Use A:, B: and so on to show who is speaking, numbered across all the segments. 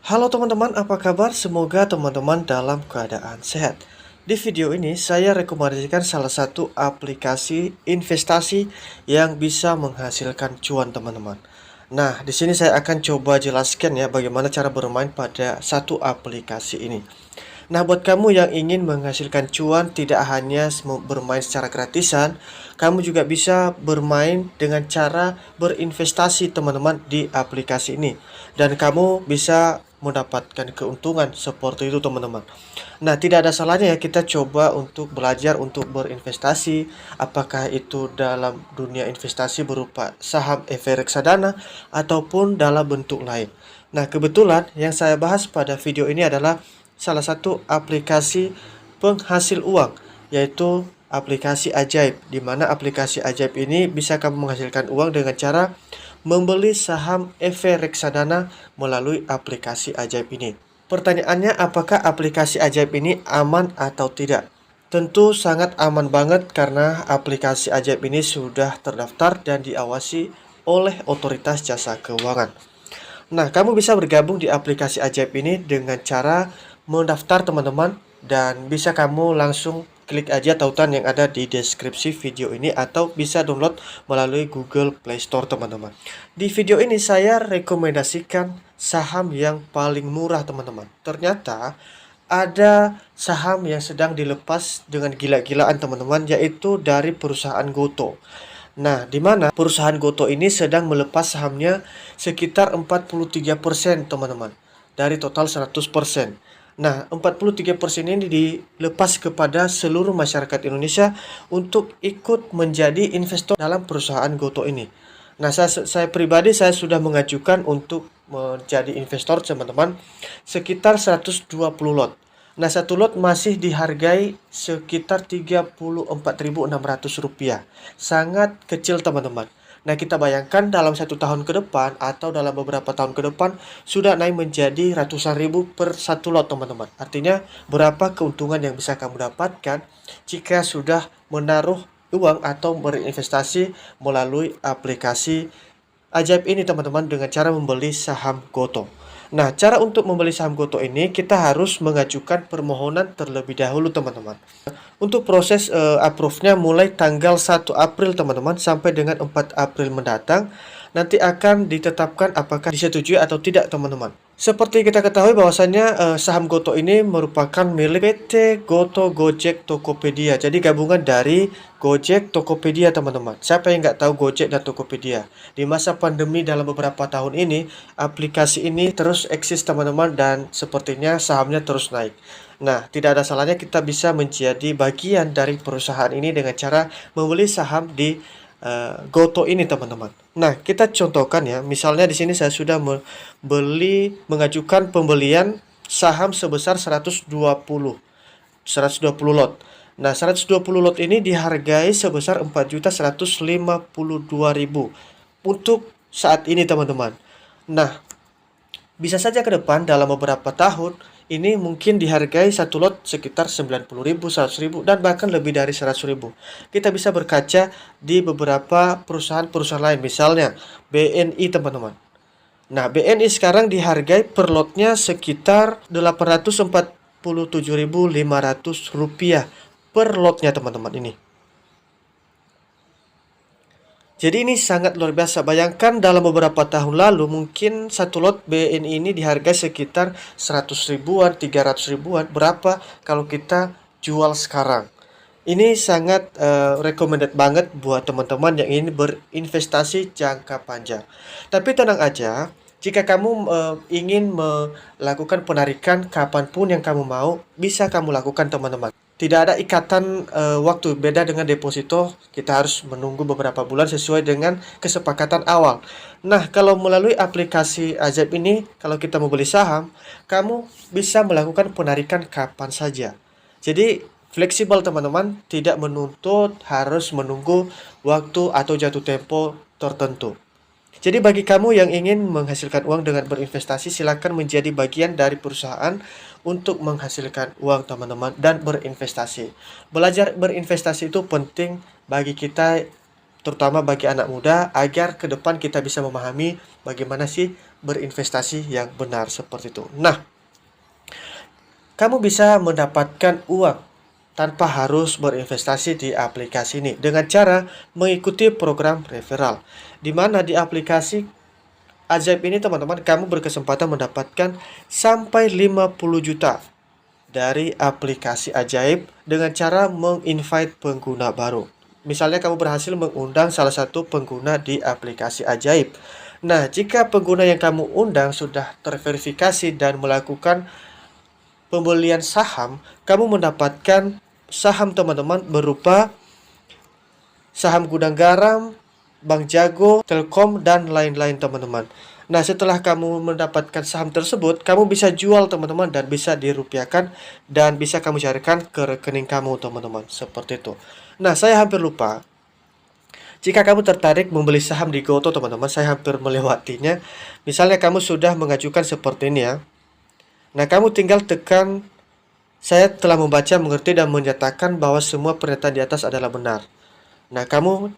A: Halo teman-teman, apa kabar? Semoga teman-teman dalam keadaan sehat. Di video ini saya rekomendasikan salah satu aplikasi investasi yang bisa menghasilkan cuan teman-teman. Nah, di sini saya akan coba jelaskan ya bagaimana cara bermain pada satu aplikasi ini. Nah, buat kamu yang ingin menghasilkan cuan tidak hanya bermain secara gratisan, kamu juga bisa bermain dengan cara berinvestasi teman-teman di aplikasi ini. Dan kamu bisa mendapatkan keuntungan seperti itu teman-teman. Nah, tidak ada salahnya ya kita coba untuk belajar untuk berinvestasi, apakah itu dalam dunia investasi berupa saham efek reksadana ataupun dalam bentuk lain. Nah, kebetulan yang saya bahas pada video ini adalah salah satu aplikasi penghasil uang, yaitu aplikasi ajaib, di mana aplikasi ajaib ini bisa kamu menghasilkan uang dengan cara membeli saham efek reksadana melalui aplikasi ajaib ini. Pertanyaannya, apakah aplikasi ajaib ini aman atau tidak? Tentu sangat aman banget karena aplikasi ajaib ini sudah terdaftar dan diawasi oleh otoritas jasa keuangan. Nah, kamu bisa bergabung di aplikasi ajaib ini dengan cara mendaftar teman-teman, dan bisa kamu langsung klik aja tautan yang ada di deskripsi video ini atau bisa download melalui Google Play Store teman-teman. Di video ini saya rekomendasikan saham yang paling murah teman-teman. Ternyata ada saham yang sedang dilepas dengan gila-gilaan teman-teman, yaitu dari perusahaan Goto. Nah, di mana perusahaan Goto ini sedang melepas sahamnya sekitar 43% teman-teman, dari total 100%. Nah, 43% ini dilepas kepada seluruh masyarakat Indonesia untuk ikut menjadi investor dalam perusahaan Goto ini. Nah, saya pribadi saya sudah mengajukan untuk menjadi investor teman-teman sekitar 120 lot. Nah, satu lot masih dihargai sekitar Rp34.600. Sangat kecil teman-teman. Nah, kita bayangkan dalam 1 tahun ke depan atau dalam beberapa tahun ke depan sudah naik menjadi ratusan ribu per satu lot teman-teman. Artinya berapa keuntungan yang bisa kamu dapatkan jika sudah menaruh uang atau berinvestasi melalui aplikasi ajaib ini teman-teman dengan cara membeli saham Goto. Nah, cara untuk membeli saham Goto ini kita harus mengajukan permohonan terlebih dahulu teman-teman. Untuk proses approve-nya mulai tanggal 1 April teman-teman sampai dengan 4 April mendatang, nanti akan ditetapkan apakah disetujui atau tidak teman-teman. Seperti kita ketahui bahwasannya saham Goto ini merupakan milik PT Goto Gojek Tokopedia. Jadi gabungan dari Gojek Tokopedia teman-teman. Siapa yang nggak tahu Gojek dan Tokopedia? Di masa pandemi dalam beberapa tahun ini, aplikasi ini terus eksis teman-teman dan sepertinya sahamnya terus naik. Nah, tidak ada salahnya kita bisa menjadi bagian dari perusahaan ini dengan cara membeli saham di Goto ini teman-teman. Nah, kita contohkan ya. Misalnya di sini saya sudah mengajukan pembelian saham sebesar 120 lot. Nah, 120 lot ini dihargai sebesar 4.152.000 untuk saat ini teman-teman. Nah, bisa saja ke depan dalam beberapa tahun ini mungkin dihargai satu lot sekitar 90.000, 100.000 dan bahkan lebih dari 100.000. Kita bisa berkaca di beberapa perusahaan-perusahaan lain, misalnya BNI teman-teman. Nah, BNI sekarang dihargai per lotnya sekitar Rp847.500 per lotnya teman-teman ini. Jadi ini sangat luar biasa. Bayangkan dalam beberapa tahun lalu mungkin satu lot BNI ini dihargai sekitar 100 ribuan, 300 ribuan. Berapa kalau kita jual sekarang? Ini sangat recommended banget buat teman-teman yang ingin berinvestasi jangka panjang. Tapi tenang aja, jika kamu ingin melakukan penarikan kapanpun yang kamu mau, bisa kamu lakukan teman-teman. Tidak ada ikatan waktu, beda dengan deposito, kita harus menunggu beberapa bulan sesuai dengan kesepakatan awal. Nah, kalau melalui aplikasi ajaib ini, kalau kita mau beli saham, kamu bisa melakukan penarikan kapan saja. Jadi, fleksibel teman-teman, tidak menuntut harus menunggu waktu atau jatuh tempo tertentu. Jadi bagi kamu yang ingin menghasilkan uang dengan berinvestasi, silakan menjadi bagian dari perusahaan untuk menghasilkan uang teman-teman dan berinvestasi. Belajar berinvestasi itu penting bagi kita, terutama bagi anak muda, agar ke depan kita bisa memahami bagaimana sih berinvestasi yang benar seperti itu. Nah, kamu bisa mendapatkan uang tanpa harus berinvestasi di aplikasi ini dengan cara mengikuti program referral. Di mana di aplikasi Ajaib ini teman-teman, kamu berkesempatan mendapatkan sampai 50 juta dari aplikasi Ajaib dengan cara menginvite pengguna baru. Misalnya kamu berhasil mengundang salah satu pengguna di aplikasi Ajaib. Nah, jika pengguna yang kamu undang sudah terverifikasi dan melakukan pembelian saham, kamu mendapatkan saham teman-teman berupa saham Gudang Garam, Bank Jago, Telkom, dan lain-lain teman-teman. Nah, setelah kamu mendapatkan saham tersebut, kamu bisa jual teman-teman dan bisa dirupiahkan dan bisa kamu carikan ke rekening kamu teman-teman. Seperti itu. Nah, saya hampir lupa. Jika kamu tertarik membeli saham di Goto teman-teman, saya hampir melewatinya. Misalnya kamu sudah mengajukan seperti ini ya. Nah, kamu tinggal tekan saya telah membaca, mengerti, dan menyatakan bahwa semua pernyataan di atas adalah benar. Nah, kamu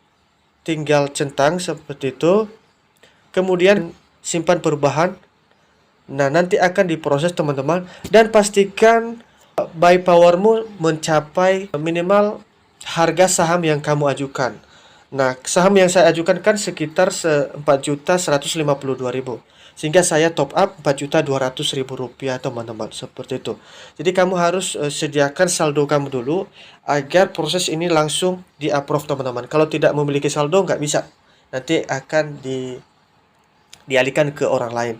A: tinggal centang seperti itu. Kemudian simpan perubahan. Nah, nanti akan diproses teman-teman. Dan pastikan buy powermu mencapai minimal harga saham yang kamu ajukan. Nah, saham yang saya ajukan kan sekitar 4.152.000. Sehingga saya top up 4.200.000 rupiah teman-teman. Seperti itu. Jadi kamu harus sediakan saldo kamu dulu agar proses ini langsung di-approve teman-teman. Kalau tidak memiliki saldo nggak bisa. Nanti akan dialihkan ke orang lain.